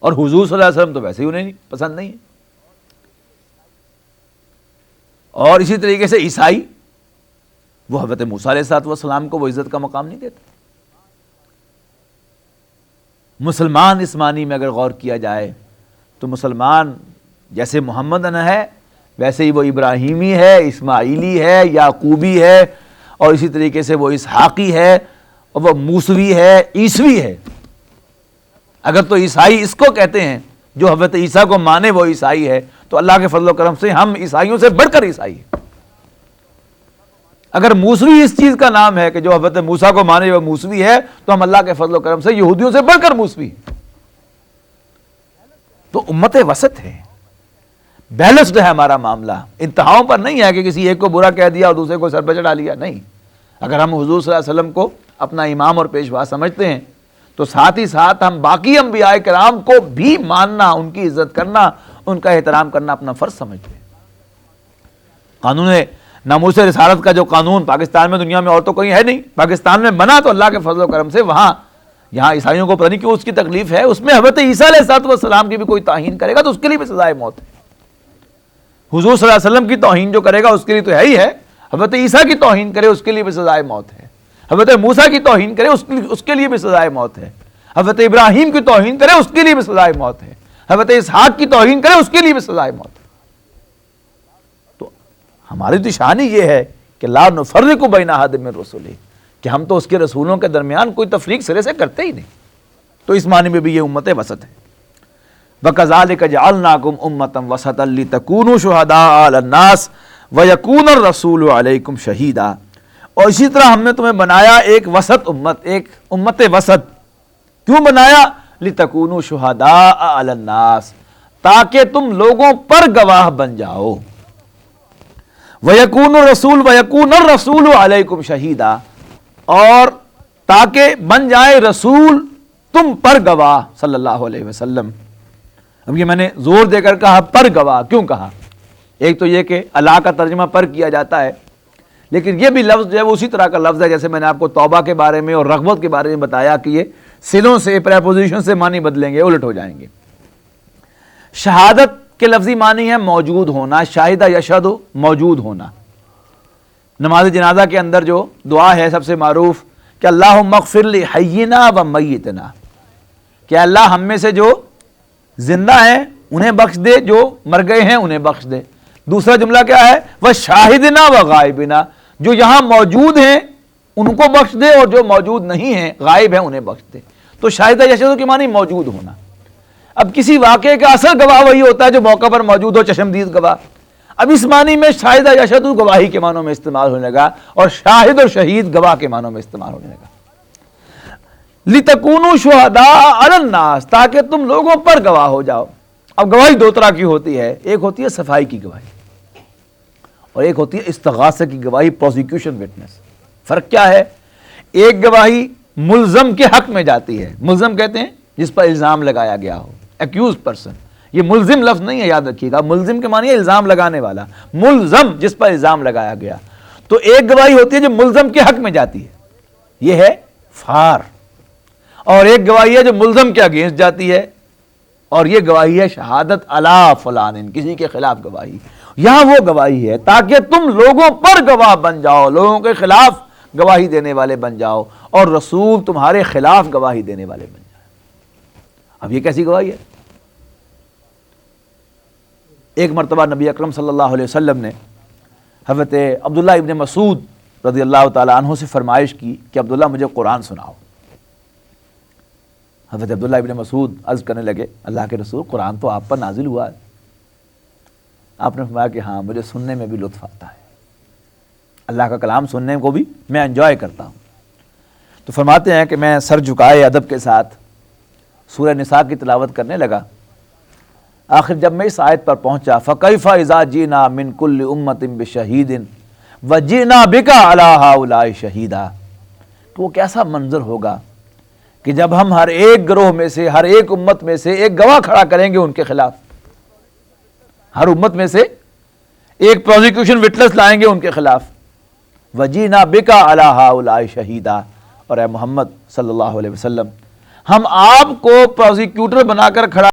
اور حضور صلی اللہ علیہ وسلم تو ویسے ہی انہیں پسند نہیں ہے. اور اسی طریقے سے عیسائی وہ حضرت موسیٰ علیہ السلام کو وہ عزت کا مقام نہیں دیتے. مسلمان اس معنی میں اگر غور کیا جائے تو مسلمان جیسے محمد ہے ویسے ہی وہ ابراہیمی ہے، اسماعیلی ہے، یعقوبی ہے، اور اسی طریقے سے وہ اسحاقی ہے، اور وہ موسوی ہے، عیسوی ہے. اگر تو عیسائی اس کو کہتے ہیں جو حضرت عیسیٰ کو مانے وہ عیسائی ہے، تو اللہ کے فضل و کرم سے ہم عیسائیوں سے بڑھ کر عیسائی ہیں. اگر موسوی اس چیز کا نام ہے کہ جو حضرت موسیٰ کو مانے وہ موسوی ہے، تو ہم اللہ کے فضل و کرم سے یہودیوں سے بڑھ کر موسوی ہیں. تو امت وسط ہے، بیلنسڈ ہے ہمارا معاملہ. انتہاؤں پر نہیں ہے کہ کسی ایک کو برا کہہ دیا اور دوسرے کو سر پہ چڑھا لیا. نہیں، اگر ہم حضور صلی اللہ علیہ وسلم کو اپنا امام اور پیشوا سمجھتے ہیں تو ساتھ ہی ساتھ ہم باقی انبیاء کرام کو بھی ماننا، ان کی عزت کرنا، ان کا احترام کرنا اپنا فرض سمجھتے ہیں. قانون ناموس رسالت کا جو قانون پاکستان میں، دنیا میں اور تو کہیں ہے نہیں، پاکستان میں بنا تو اللہ کے فضل و کرم سے یہاں عیسائیوں کو پتہ نہیں کیوں اس کی تکلیف ہے. اس میں حضرت عیسیٰ علیہ السلام کی بھی کوئی توہین کرے گا تو اس کے لیے بھی سزائے موت ہے. حضور صلی اللہ علیہ وسلم کی توہین جو کرے گا اس کے لیے تو ہے ہی ہے، حضرت عیسیٰ کی توہین کرے اس کے لیے بھی سزائے موت ہے، حضرت موسیٰ کی توہین کرے اس کے لیے بھی سزائے موت ہے، حضرت ابراہیم کی توہین کرے اس کے لیے بھی سزائے موت ہے، حضرت اسحاق کی توہین کرے اس کے لیے بھی سزائے موت ہے. تو ہماری تو شان ہی یہ ہے کہ لا نفرق بین احد من رسلہ، کہ ہم تو اس کے رسولوں کے درمیان کوئی تفریق سرے سے کرتے ہی نہیں. تو اس معنی میں بھی یہ امت وسط ہے. وَكَذَلِكَ جَعَلْنَاكُمْ أُمَّةً وَسَطًا لِتَكُونُوا شُهَدَاءَ عَلَى النَّاسِ وَيَكُونَ الرَّسُولُ عَلَيْكُمْ شَهِيدًا. اور اسی طرح ہم نے تمہیں بنایا ایک وسط امت، ایک امت وسط. کیوں بنایا؟ لِتَكُونُوا شُهَدَاءَ عَلَى النَّاسِ، تاکہ تم لوگوں پر گواہ بن جاؤ. وَيَكُونُ الرَّسُولُ عَلَيْكُمْ شَهِيدًا، اور تاکہ بن جائے رسول تم پر گواہ صلی اللہ علیہ وسلم. اب یہ میں نے زور دے کر کہا پر گواہ، کیوں کہا؟ ایک تو یہ کہ اللہ کا ترجمہ پر کیا جاتا ہے، لیکن یہ بھی لفظ جو ہے وہ اسی طرح کا لفظ ہے جیسے میں نے آپ کو توبہ کے بارے میں اور رغبت کے بارے میں بتایا کہ یہ صلوں سے، پریپوزیشن سے معنی بدلیں گے، الٹ ہو جائیں گے. شہادت کے لفظی معنی ہے موجود ہونا، شاہدہ یشہد، موجود ہونا. نماز جنازہ کے اندر جو دعا ہے سب سے معروف کہ اللہم اغفر لحینا و میتنا، کہ اللہ ہم میں سے جو زندہ ہیں انہیں بخش دے، جو مر گئے ہیں انہیں بخش دے. دوسرا جملہ کیا ہے؟ وَشَاهِدِنَا وَغَائِبِنَا، جو یہاں موجود ہیں ان کو بخش دے اور جو موجود نہیں ہیں غائب ہیں انہیں بخش دے. تو شاہدہ یشہد کی معنی موجود ہونا. اب کسی واقعے کا اصل گواہ وہی ہوتا ہے جو موقع پر موجود ہو، چشمدید گواہ. اب اس معنی میں شاہدہ یشہد گواہی کے معنوں میں استعمال ہونے لگا اور شاہد اور شہید گواہ کے معنوں میں استعمال ہونے لگا. لِتَكُونُوا شُهَدَاءَ عَلَى النَّاسِ، تاکہ تم لوگوں پر گواہ ہو جاؤ. اب گواہی دو طرح کی ہوتی ہے، ایک ہوتی ہے صفائی کی گواہی اور ایک ہوتی ہے استغاثہ کی گواہی، پروسیکیوشن وٹنس. فرق کیا ہے؟ ایک گواہی ملزم کے حق میں جاتی ہے. ملزم کہتے ہیں جس پر الزام لگایا گیا ہو، ایکیوز پرسن. یہ ملزم لفظ نہیں ہے، یاد رکھیے گا. ملزم کے معنی ہے الزام لگانے والا، ملزم جس پر الزام لگایا گیا. تو ایک گواہی ہوتی ہے جو ملزم کے حق میں جاتی ہے، یہ ہے فار. اور ایک گواہی ہے جو ملزم کے اگینسٹ جاتی ہے، اور یہ گواہی ہے شہادت علی فلان، کسی کے خلاف گواہی. یہاں وہ گواہی ہے تاکہ تم لوگوں پر گواہ بن جاؤ، لوگوں کے خلاف گواہی دینے والے بن جاؤ، اور رسول تمہارے خلاف گواہی دینے والے بن جائے. اب یہ کیسی گواہی ہے؟ ایک مرتبہ نبی اکرم صلی اللہ علیہ وسلم نے حضرت عبداللہ ابن مسعود رضی اللہ تعالی عنہ سے فرمائش کی کہ عبداللہ مجھے قرآن سناؤ. حضرت عبداللہ ابن مسعود عرض کرنے لگے اللہ کے رسول قرآن تو آپ پر نازل ہوا ہے. آپ نے فرمایا کہ ہاں مجھے سننے میں بھی لطف آتا ہے، اللہ کا کلام سننے کو بھی میں انجوائے کرتا ہوں. تو فرماتے ہیں کہ میں سر جھکائے ادب کے ساتھ سورہ نساء کی تلاوت کرنے لگا. آخر جب میں اس آیت پر پہنچا فَكَيْفَ إِذَا جِئْنَا مِن كُلِّ أُمَّةٍ بِشَهِيدٍ وَجِئْنَا بِكَ عَلَىٰ هَٰؤُلَاءِ شَهِيدًا، تو وہ کیسا منظر ہوگا کہ جب ہم ہر ایک گروہ میں سے، ہر ایک امت میں سے ایک گواہ کھڑا کریں گے ان کے خلاف. ہر امت میں سے ایک پروزیکیوشن وٹنس لائیں گے ان کے خلاف. وَجِئْنَا بِكَ عَلَىٰ هَٰؤُلَاءِ شَهِيدًا، اور اے محمد صلی اللہ علیہ وسلم ہم آپ کو پروزیکیوٹر بنا کر کھڑا